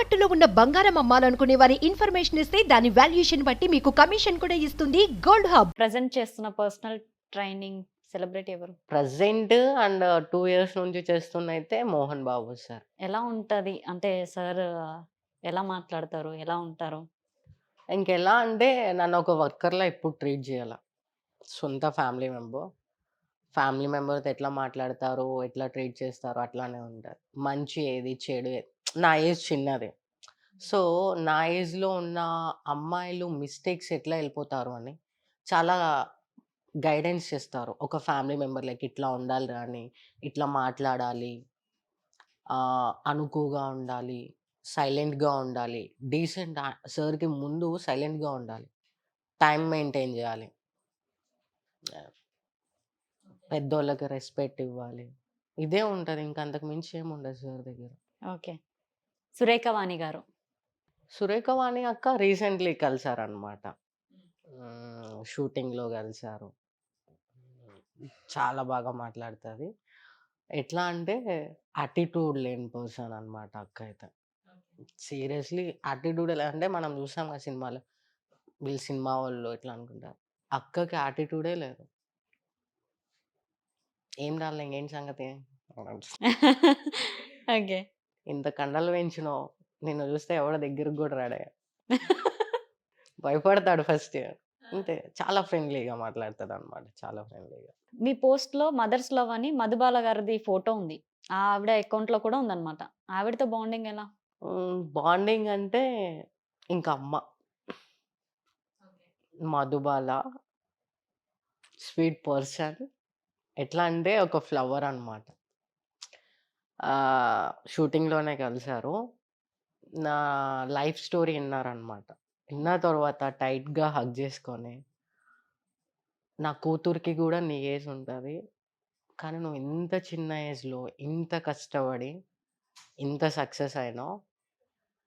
తాకట్టులో ఉన్న బంగారం అమ్మాలనుకునే వారి ఇన్ఫర్మేషన్ ఇస్తే దాని వాల్యుయేషన్ బట్టి మీకు కమిషన్ కూడా ఇస్తుంది గోల్డ్ హబ్. ప్రెజెంట్ చేస్తున్న పర్సనల్ ట్రైనింగ్ సెలబ్రిటీ ఎవరు? ప్రెజెంట్ అండ్ 2 ఇయర్స్ నుంచి చేస్తున్నయితే మోహన్ బాబు సార్. ఎలా ఉంటది? అంటే సార్ ఎలా మాట్లాడతారు? ఎలా ఉంటారు? ఇంకెలా అంటే నన్ను ఒక వర్కర్‌లా ఎప్పుడు ట్రీట్ జేయాల. సొంత ఫ్యామిలీ మెంబర్‌తో ఎట్లా మాట్లాడతారో, ఎట్లా ట్రీట్ చేస్తారో అట్లానే ఉంటారు. మంచి ఏది, చెడు ఏది నా ఏజ్ చిన్నది. సో, నా ఏజ్‌లో ఉన్న అమ్మాయిలు మిస్టేక్స్ ఎట్లా ఎళ్ళిపోతారు అని చాలా గైడెన్స్ చేస్తారు. ఒక ఫ్యామిలీ మెంబర్ లైక్ ఇట్లా ఉండాలిరా అని, ఇట్లా మాట్లాడాలి, అనుకువగా ఉండాలి, సైలెంట్‌గా ఉండాలి, డీసెంట్ సార్‌కి ముందు సైలెంట్‌గా ఉండాలి. టైమ్ మెయింటైన్ జేయాలి. పెద్దోళ్ళకి రెస్పెక్ట్ ఇవ్వాలి. ఇదే ఉంటది. ఇంక అంతకు మించి ఏముండదు సార్ దగ్గర. ఓకే. సురేఖ వాణి గారు. సురేఖ వాణి అక్క రీసెంట్‌లీ కలిసారనమాట. షూటింగ్‌లో కలిసారు. చాలా బాగా మాట్లాడుతది. ఎట్లా అంటే యాటిట్యూడ్ లేని పర్సన్ అనమాట అక్క అయితే. సీరియస్‌లీ యాటిట్యూడ్ ఎలా అంటే మనం చూసాం కదా సినిమాలో. వీళ్ళు సినిమా వోళ్ళు ఇట్లా అనుకుంటారు. అక్కకి యాటిట్యూడే లేదు. "ఏం డార్లింగ్ ఏంటి సంగతి?" ఓకే. ఇంత కండలు పెంచినావు. నిన్ను చూస్తే ఎవడు దగ్గరికి గూడా రాడే. భయపడతాడు ఫస్ట్. అంతే. చాలా ఫ్రెండ్లీగా మాట్లాడతదనమాట. చాలా ఫ్రెండ్లీగా. మీ పోస్ట్‌లో మదర్స్ లవ్ అని మధుబాల గారిది ఫోటో ఉంది. ఆవిడ అకౌంట్‌లో కూడా ఉందన్నమాట. ఆవిడతో బాండింగ్ ఎలా? బాండింగ్ అంటే ఇంక అమ్మ. Madhubala sweet person. ఎట్లా అంటే ఒక ఫ్లవర్ అనమాట. షూటింగ్‌లోనే కలిసారు. నా లైఫ్ స్టోరీ ఇన్నారనమాట. ఇన్న తర్వాత టైట్‌గా హగ్ చేసుకొని, "నా కూతురికి గూడా నీ ఏజ్ ఉంటది. కానీ నువ్వు ఇంత చిన్న ఏజ్‌లో ఇంత కష్టపడి, ఇంత సక్సెస్ అయినావు.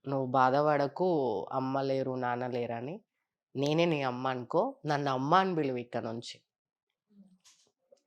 నువ్వు బాధపడకు. అమ్మ లేరు, నాన్న లేరని. నేనే నీ అమ్మ అనుకో. నన్ను అమ్మ అని పిలువు ఇక నుంచి.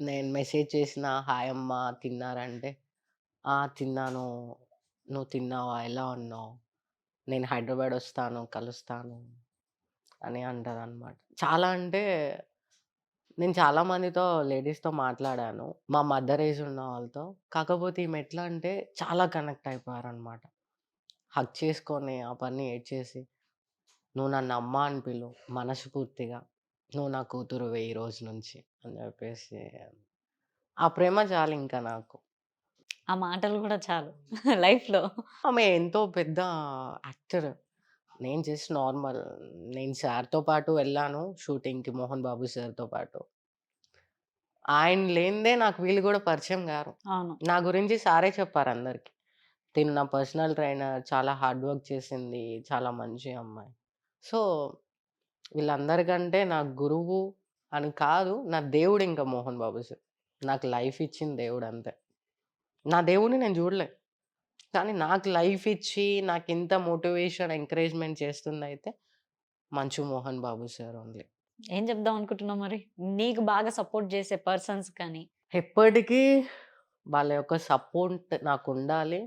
నేను మెసేజ్ చేసినా, హాయ్ అమ్మ తిన్నారా అంటే, ఆ! తిన్నాను. నువ్వు తిన్నావా? ఎలా ఉన్నావు? నేను హైదరాబాద్ వస్తాను, కలుస్తాను" అని అంటదనమాట. చాలా అంటే నేను చాలా మందితో లేడీస్‌తో మాట్లాడాను. మా మదర్ ఏజ్ ఉన్న వాళ్ళతో. కాకపోతే ఈమె ఎట్లా అంటే చాలా కనెక్ట్ అయిపోయారనమాట. హగ్ చేసుకొని అవన్నీ ఏడ్చేసి, "నువ్వు నన్ను అమ్మ అని పిలు మనస్ఫూర్తిగా. నువ్వు నా కూతురువే ఈ రోజు నుంచి" అని చెప్పేసి ఆ ప్రేమ చాలింక నాకు. ఆ మాటలు కూడా చాలు లైఫ్‌లో. ఆమె ఎంతో పెద్ద యాక్టర్. నేను జస్ట్ నార్మల్. నేను సార్‌తో పాటు వెళ్ళాను షూటింగ్‌కి 'మోహన్ బాబు' సార్‌తో పాటు. ఆయన లేనిదే నాకు వీళ్ళు గూడా పరిచయం గారు. అవును. నా గురించి సారే చెప్పారందరికి. తిను నా పర్సనల్ ట్రైనర్, చాలా హార్డ్ వర్క్ చేసింది, చాలా మంచి అమ్మాయి. సో, వీళ్ళందరికంటే నా గురువు అని కాదు, నా దేవుడు ఇంకా 'మోహన్ బాబు' సార్. నాకు లైఫ్ ఇచ్చిన దేవుడంతే. నా దేవుడిని నేను జూడలే. కానీ నాకు లైఫ్ ఇచ్చి, నాకింత మోటివేషన్, ఎంకరేజ్‌మెంట్ చేస్తుందయితే మంచు 'మోహన్ బాబు' సార్ ఓన్లీ. ఏం చెప్దాం అనుకుంటున్నావు మరి? నీకు బాగా సపోర్ట్ చేసే పర్సన్స్ కానీ. ఎప్పటికీ వాళ్ళ యొక్క సపోర్ట్ నాకుండాలి.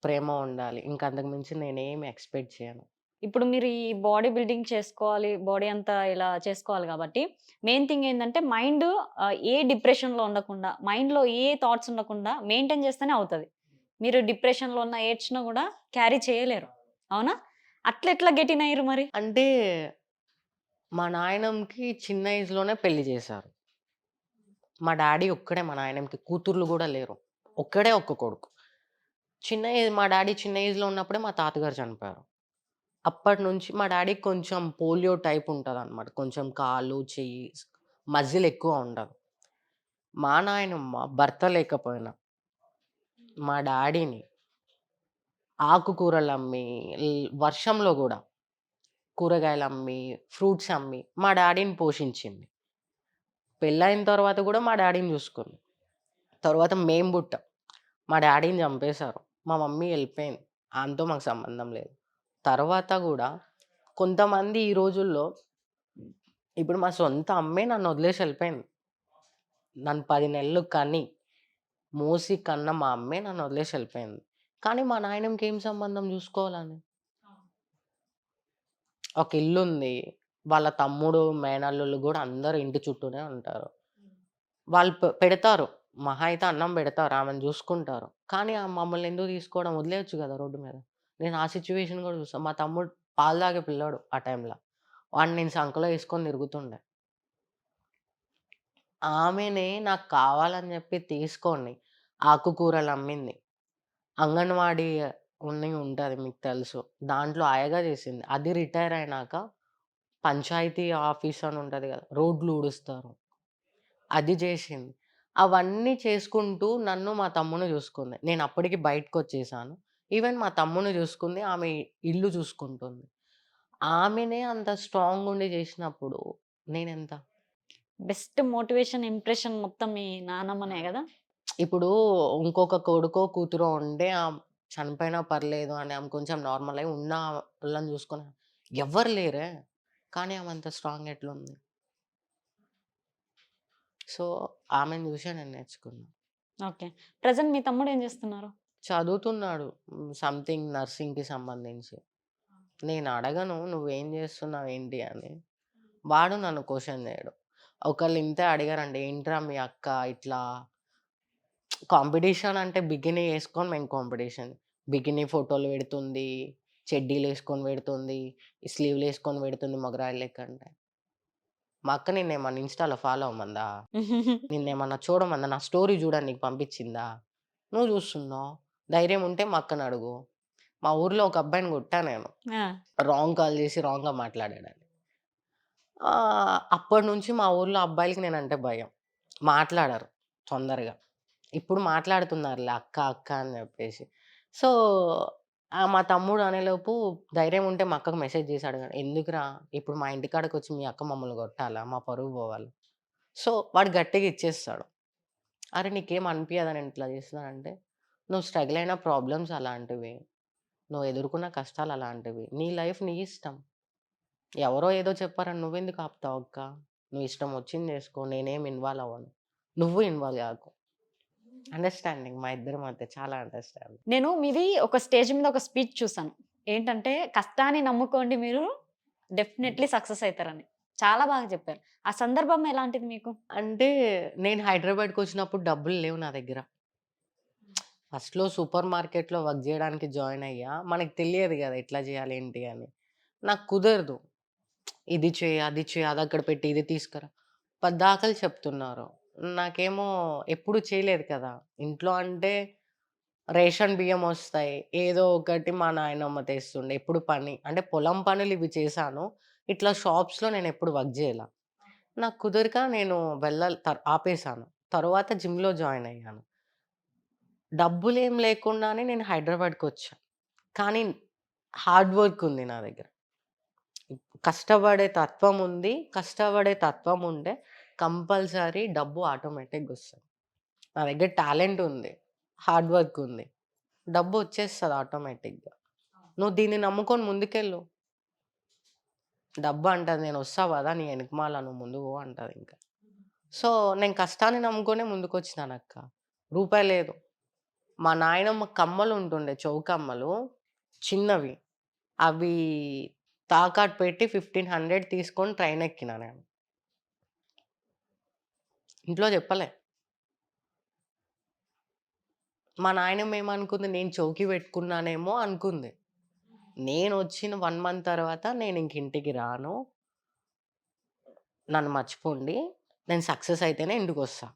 ప్రేమ ఉండాలి. ఇంక అంతకు మించి నేనేమి ఎక్స్‌పెక్ట్ చేయను. ఇప్పుడు మీరు ఈ బాడీ బిల్డింగ్ చేసుకోవాలి. బాడీ అంతా ఇలా చేసుకోవాలి కాబట్టి, మెయిన్ థింగ్ ఏందంటే మైండ్ ఏ డిప్రెషన్‌లో ఉండకుండా, మైండ్‌లో ఏ థాట్స్ ఉండకుండా మెయింటైన్ చేస్తేనే అవుతది. మీరు డిప్రెషన్‌లో ఉన్న ఏడ్చినా గూడా క్యారీ చేయలేరు. అవునా? అట్లెట్లా గెట్ ఇన్ అయ్యిర్రు మరి? అంటే మా నాయనమ్మకి చిన్న ఏజ్‌లోనే పెళ్లి చేశారు. మా డ్యాడీ ఒక్కడే మా నాయనమ్మకి కూతుర్లు గూడా లేరు. ఒక్కడే ఒక్క కొడుకు. మా డ్యాడీ చిన్న ఏజ్‌లో ఉన్నప్పుడే మా తాతగారు చనిపోయారు. అప్పటినుంచి మా డ్యాడీకి కొంచెం పోలియో టైప్ ఉంటదనమాట. కొంచెం కాలు, చెయ్యి మజిల్ ఎక్కువ ఉండదు. మా నాయనమ్మ భర్త లేకపోయినా మా డ్యాడీని ఆకుకూరలమ్మి, వర్షంలో గూడా కూరగాయలమ్మి, ఫ్రూట్స్ అమ్మి మా డ్యాడీని పోషించింది. పెళ్ళైన తర్వాత గూడా మా డ్యాడీని జూసుకుంది. తర్వాత మేము పుట్టాం. మా డ్యాడీని చంపేశారు. మా మమ్మీ ఎళ్ళిపోయింది. ఆమెతో మాకు సంబంధం లేదు. తర్వాత గూడా కొంతమంది ఈ రోజుల్లో ఇప్పుడు మా సొంత అమ్మే నన్నొదిలేసి ఎళ్ళిపోయింది. నన్ను 10 నెలలు కని, మోసి కన్న మా అమ్మే నన్నొదిలేసి ఎళ్ళిపోయింది. కానీ మా నాయనమ్మకి ఏం సంబంధం చూసుకోవాలని? ఒక ఇల్లుంది. వాళ్ళ తమ్ముడు, మేనల్లుళ్ళు గూడా అందరూ ఇంటి చుట్టూనే ఉంటారు. వాళ్ళు పెడతారు. మహా అయితే అన్నం పెడతారు. ఆమెను జూసుకుంటారు. కానీ మమ్మల్ని ఎందుకు తీసుకోవడం? వదిలేయొచ్చు గదా! రోడ్డు మీద. నేను ఆ సిట్యుయేషన్ గూడా చూసా. మా తమ్ముడు పాలు తాగే పిల్లోడు ఆ టైంలో. వాడిని నేను సంకలో యేసుకొని తిరుగుతుండే. ఆమెనే నాకు కావాలని జెప్పి తీసుకొని ఆకుకూరలు అమ్మింది. అంగన్వాడీ ఉంటది మీకు తెలుసు. దాంట్లో ఆయాగా చేసింది. అది రిటైర్ అయినాక పంచాయతీ ఆఫీస్ అని ఉంటది గదా! రోడ్లు ఊడుస్తారు. అది జేషింది. అవన్నీ చేసుకుంటూ నన్ను, మా తమ్ముడిని జూసుకుంది. నేనప్పటికి బయటకొచ్చేసాను. ఈవెన్ మా తమ్ముడిని జూసుకుంది. ఆమె ఇల్లు చూసుకుంటుంది. ఆమెనే అంత స్ట్రాంగుండి జేసినప్పుడు నేనెంత? బెస్ట్ మోటివేషన్, ఇంప్రెషన్ మొత్తం మీ నానమ్మనే గదా! ఇప్పుడు ఇంకొక కొడుకో, కూతురో ఉంటే చనిపోయినా పర్లేదు అని ఆమె కొంచెం నార్మల్ అయ్యి ఉన్న వాళ్ళని జూసుకొని ఎవ్వరు లేరే! కానీ ఆమె అంత స్ట్రాంగ్ ఎట్లుంది? సో, ఆమెను జూసే నేను నేర్చుకున్నా. ఓకే. ప్రెజెంట్ మీ తమ్ముడేం జేస్తున్నారు? చదువుతున్నాడు. సంథింగ్ నర్సింగ్‌కి సంబంధించి. నేనడగను నువ్వేం జేస్తున్నావు ఏంటి అని. వాడు నన్ను క్వెషన్ జేయడు. ఒకళ్ళు ఇంతే అడిగారండి. ఏంట్రా మీ అక్క ఇట్లా కాంపిటీషన్ అంటే బికినీ యేసుకొని మేము కాంపిటీషన్. బికినీ ఫోటోలు పెడుతుంది. చెడ్డీలేసుకొని పెడుతుంది. స్లీవ్‌లేసుకొని పెడుతుంది మొగరాయి లెక్క అంటే. మా అక్క నిన్నేమన్నా ఇన్‌స్టాలో ఫాలో అవ్వమందా? నిన్నేమన్నా చూడమందా? నా స్టోరీ జూడని నీకు పంపించిందా? నువ్వు జూస్తున్నావు. ధైర్యం ఉంటే మా అక్కనడుగు. మా ఊర్లో ఒక అబ్బాయిని కొట్టా నేను. ఆ! రాంగ్ కాల్ జేసి రాంగ్‌గా మాట్లాడాడని. అప్పటినుంచి మా ఊర్లో అబ్బాయిలకి నేనంటే భయం. మాట్లాడరు తొందరగా. ఇప్పుడు మాట్లాడుతున్నారులే అక్క, అక్క అని జెప్పేసి. సో, మా తమ్ముడు అనేలోపు ధైర్యం ఉంటే మా అక్కకి మెసేజ్ జేసి అడగాడు. "ఎందుకురా ఇప్పుడు మా ఇంటికాడకొచ్చి మీ అక్క మమ్మల్ని కొట్టాలా? మా పరువు పోవాలా?" సో, వాడు గట్టిగా ఇచ్చేస్తాడు. "అరె! నీకేం అనిపియదా నేను ఇట్లా చేస్తున్నానంటే?" "నువ్వు స్ట్రగుల్ అయిన ప్రాబ్లమ్స్ అలాంటివి. నువ్వు ఎదుర్కొన్న కష్టాలు అలాంటివి. నీ లైఫ్ నీ ఇష్టం. ఎవరో ఏదో చెప్పారని నువ్వెందుకు ఆపుతావు అక్క? నువ్వు ఇష్టం వచ్చింది చేసుకో. నేనేమి ఇన్వాల్వ్ అవ్వను. నువ్వు ఇన్వాల్వ్ గాకు." అండర్‌స్టాండింగ్ మా ఇద్దరి మధ్య చాలా అండర్‌స్టాండింగ్. నేను మీది ఒక స్టేజ్ మీద ఒక స్పీచ్ చూసాను. ఏంటంటే, కష్టాన్ని నమ్ముకోండి మీరు డెఫినైట్‌లీ సక్సెస్ అయితారని. చాలా బాగా చెప్పారు. ఆ సందర్భం ఎలాంటిది మీకు? అంటే నేను హైదరాబాద్‌కొచ్చినప్పుడు డబ్బులు లేవు నా దగ్గర. ఫస్ట్‌లో సూపర్ మార్కెట్‌లో వర్క్ జేయడానికి జాయిన్ అయ్యా. మనకు తెలియదు గదా! ఎట్లా జేయాలి ఏంటి అని. నాకు కుదరదు. ఇది చెయి, అది చెయి, అదక్కడ పెట్టి ఇది తీసుకురా. పద్దాకలు చెప్తున్నారు. నాకేమో ఎప్పుడు చేయలేదు కదా! ఇంట్లో అంటే రేషన్ బియ్యమొస్తాయి. ఏదో ఒకటి మా నాయనమ్మ తెస్తుండే. ఎప్పుడు పని అంటే పొలం పనులు ఇవి చేశాను. ఇట్లా షాప్స్‌లో నేనెప్పుడు వర్క్ జేయల. నాకు కుదరక నేను ఆపేసాను. తరువాత జిమ్‌లో జాయిన్ అయ్యాను. డబ్బులేం లేకుండానే నేను హైదరాబాద్‌కొచ్చా. కానీ హార్డ్ వర్క్ ఉంది నా దగ్గర. కష్టపడే తత్వం ఉంది. కష్టపడే తత్వం ఉంటే కంపల్సరీ డబ్బు ఆటోమేటిక్‌గొస్తది. నా దగ్గర టాలెంట్ ఉంది. హార్డ్ వర్క్ ఉంది. డబ్బొచ్చేస్తది ఆటోమేటిక్‌గా. నువ్వు దీన్ని నమ్ముకొని ముందుకెళ్ళు. డబ్బు అంటది నేనొస్తా పదా నీ ఎనకమాల నువ్వు ముందుకు పో అంటదింక. సో, నేను కష్టాన్ని నమ్ముకొనే ముందుకొచ్చినానక్క. రూపాయి లేదు. మా నాయనమ్మ కమ్మలుంటుండే చెవు కమ్మలు చిన్నవి. అవి తాకట్టు పెట్టి 1500 తీసుకొని ట్రైన్ ఎక్కినా నేను. ఇంట్లో చెప్పలే. మా నాయనమ్మ ఏమనుకుంది నేను చెవుకి పెట్టుకున్నానేమో అనుకుంది. నేనొచ్చిన 1 మంత్ తర్వాత నేనింక ఇంటికి రాను. నన్ను మర్చిపోండి. నేను సక్సెస్ అయితేనే ఇంటికొస్తా.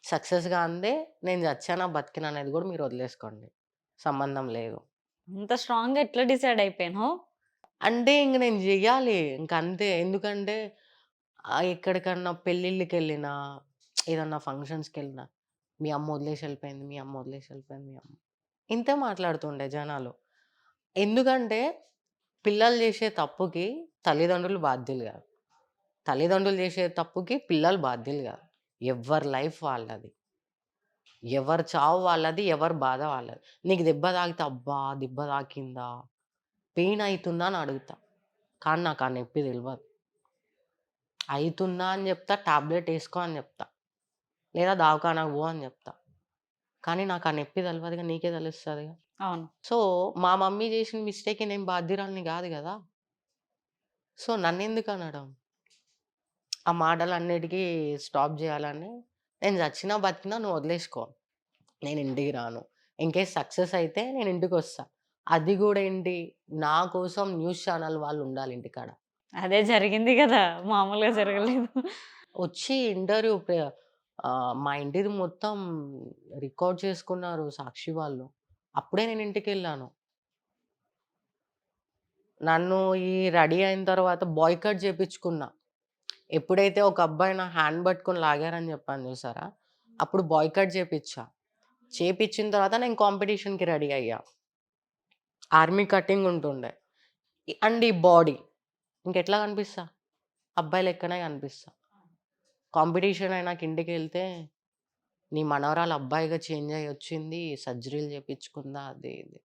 సక్సెస్ గాందే నేను చచ్చానా, బతికినా అనేది గూడా మీరు వదిలేసుకోండి. సంబంధం లేదు. అంత స్ట్రాంగ్‌గా ఎట్లా డిసైడ్ అయిపోయానో? అంటే ఇంక నేను జెయ్యాలి. ఇంకంతే. ఎందుకంటే ఎక్కడికన్నా పెళ్ళిళ్ళకెళ్ళినా, ఏదన్నా ఫంక్షన్స్‌కెళ్ళినా, మీ అమ్మ వదిలేసి ఎళ్ళిపోయింది, మీ అమ్మ వదిలేసి ఎళ్ళిపోయింది, మీ అమ్మ. ఇంతే మాట్లాడుతుండే జనాలు. ఎందుకంటే పిల్లలు జేసే తప్పుకి తల్లిదండ్రులు బాధ్యులు గాదు. తల్లిదండ్రులు జేసే తప్పుకి పిల్లలు బాధ్యులు గాదు. ఎవ్వరి లైఫ్ వాళ్ళది. ఎవరి చావు వాళ్ళది. ఎవరి బాధ వాళ్ళది. నీకు దెబ్బ తాకితే అబ్బా! దెబ్బ తాకిందా? పెయిన్ అయితుందా అని అడుగుతా. కానీ నాకు ఆ నొప్పి తెలవదు. అయితుందా అని జెప్తా. టాబ్లెట్ ఏసుకో అని జెప్తా. లేదా దవాఖానకు పో అని జెప్తా. కానీ నాకు ఆ నొప్పి తెలవదుగా, నీకే తెలుస్తదిగా. అవును. సో, మా మమ్మీ చేసిన మిస్టేక్‌కి నేను బాధ్యురాలిని గాదు గదా! సో, నన్నెందుకనడం? ఆ మాటలన్నిటికి స్టాప్ జేయాలని, నేను చచ్చినా, బతికినా నువ్వు వదిలేసుకో. నేను ఇంటికి రాను. ఇన్‌కేస్ సక్సెస్ అయితే నేను ఇంటికొస్తా. అది గూడా ఏంటి, నా కోసం న్యూస్ ఛానల్ వాళ్ళు ఉండాలి ఇంటికాడ. అదే జరిగింది గదా! మామూలుగా జరగలేదు. వచ్చి మా ఇంటిది మొత్తం రికార్డ్ చేసుకున్నారు సాక్షి వాళ్ళు. అప్పుడే నేను ఇంటికెళ్ళాను. నన్ను ఈ రెడీ అయిన తర్వాత బాయ్‌కట్ చేపించుకున్నా. ఎప్పుడైతే ఒక అబ్బాయి నా హ్యాండ్ పట్టుకొని లాగారని చెప్పాను చూసారా? అప్పుడు బాయ్‌కట్ చేపిచ్చా. చేపిచ్చిన తర్వాత నేను కాంపిటీషన్‌కి రెడీ అయ్యా. ఆర్మీ కటింగ్ ఉంటుండే. అండ్ ఈ బాడీ ఇంకెట్లా కనిపిస్తా? అబ్బాయి లెక్కనే కనిపిస్తా. కాంపిటీషన్ అయినాక ఇంటికెళ్తే, నీ మనవరాలు అబ్బాయిగా చేంజ్ అయ్యి వచ్చింది. సర్జరీలు చేపించుకుందా అది ఇది.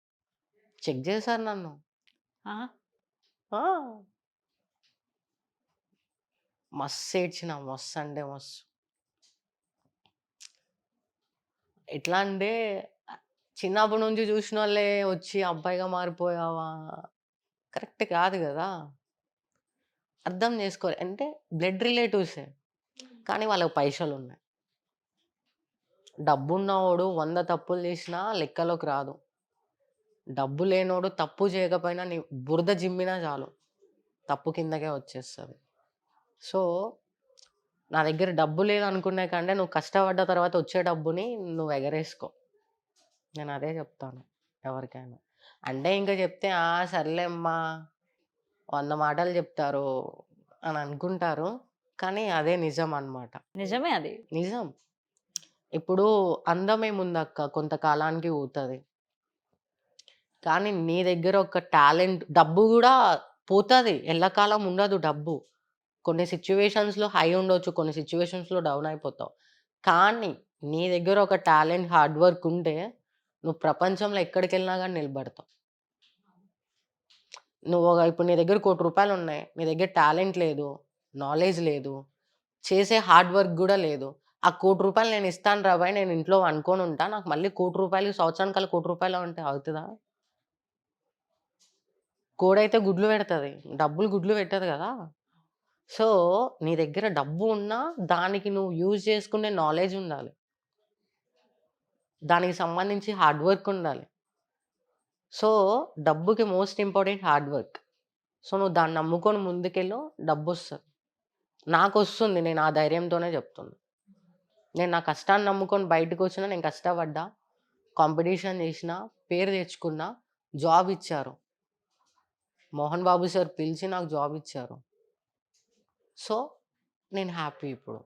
చెక్ చేశారు నన్ను. ఆ! ఆ! మస్తు ఏడ్చిన. మస్తు అంటే మస్తు. ఎట్లా అంటే చిన్నప్పటి నుంచి చూసినోళ్ళే వచ్చి అబ్బాయిగా మారిపోయావా? కరెక్ట్ కాదు గదా! అర్థం చేసుకోలే. అంటే బ్లడ్ రిలేటివ్సే. కానీ వాళ్ళకి పైసలున్నాయి. డబ్బున్నోడు 100 తప్పులు చేసినా లెక్కలోకి రాదు. డబ్బు లేనోడు తప్పు చేయకపోయినా నీ బురద జిమ్మినా చాలు. తప్పు కిందకే వచ్చేస్తది. సో, నా దగ్గర డబ్బు లేదనుకునే కంటే నువ్వు కష్టపడ్డ తర్వాత వచ్చే డబ్బుని నువ్వు ఎగరేసుకో. నేను అదే చెప్తాను ఎవరికైనా. అంటే ఇంక చెప్తే, "ఆ! సర్లే అమ్మా 100 మాటలు చెప్తారు" అని అనుకుంటారు. కానీ అదే నిజం అన్నమాట. నిజమే అది. నిజం. ఇప్పుడు అందమేముందక్క కొంతకాలానికి పోతది. కానీ నీ దగ్గర ఒక టాలెంట్ డబ్బు గూడా పోతది. ఎల్లకాలం ఉండదు డబ్బు. కొన్ని సిట్యుయేషన్స్‌లో హై ఉండొచ్చు. కొన్ని సిట్యుయేషన్స్‌లో డౌన్ అయిపోతావు. కానీ నీ దగ్గర ఒక టాలెంట్, హార్డ్ వర్క్ ఉంటే నువ్వు ప్రపంచంలో ఎక్కడికెళ్ళినా గాని నిలబడతావు. ఇప్పుడు నీ దగ్గర రూ. 1,00,00,000 ఉన్నాయి. నీ దగ్గర టాలెంట్ లేదు, నాలెడ్జ్ లేదు, చేసే హార్డ్ వర్క్ గూడా లేదు. ఆ రూ. 1,00,00,000 నేను ఇస్తాను రా భాయ్ నేను ఇంట్లో అనుకోనుంటా. నాకు మళ్ళీ రూ. 1,00,00,000 సంవత్సరానికల్లా రూ. 1,00,00,000 అంటే అవుతదా? కోడైతే గుడ్లు పెడతది. డబ్బులు గుడ్లు పెట్టదు గదా! సో, నీ దగ్గర డబ్బు ఉన్నా దానికి నువ్వు యూజ్ చేసుకునే నాలెడ్జ్ ఉండాలి. దానికి సంబంధించి హార్డ్ వర్క్ ఉండాలి. సో, డబ్బుకి most important hard work. So, నువ్వు దాన్ని నమ్ముకొని ముందుకెళ్ళు డబ్బొస్తది. నాకొస్తుంది. నేను ఆ ధైర్యంతోనే చెప్తున్నా. నేను నా కష్టాన్ని నమ్ముకొని బయటకొచ్చినా, నేను కష్టపడ్డా, కాంపిటీషన్ చేసినా, పేరు తెచ్చుకున్నా, జాబ్ ఇచ్చారు. మోహన్ బాబు సార్ పిలిచి నాకు జాబ్ ఇచ్చారు. సో, నేను హ్యాపీ ఇప్పుడు.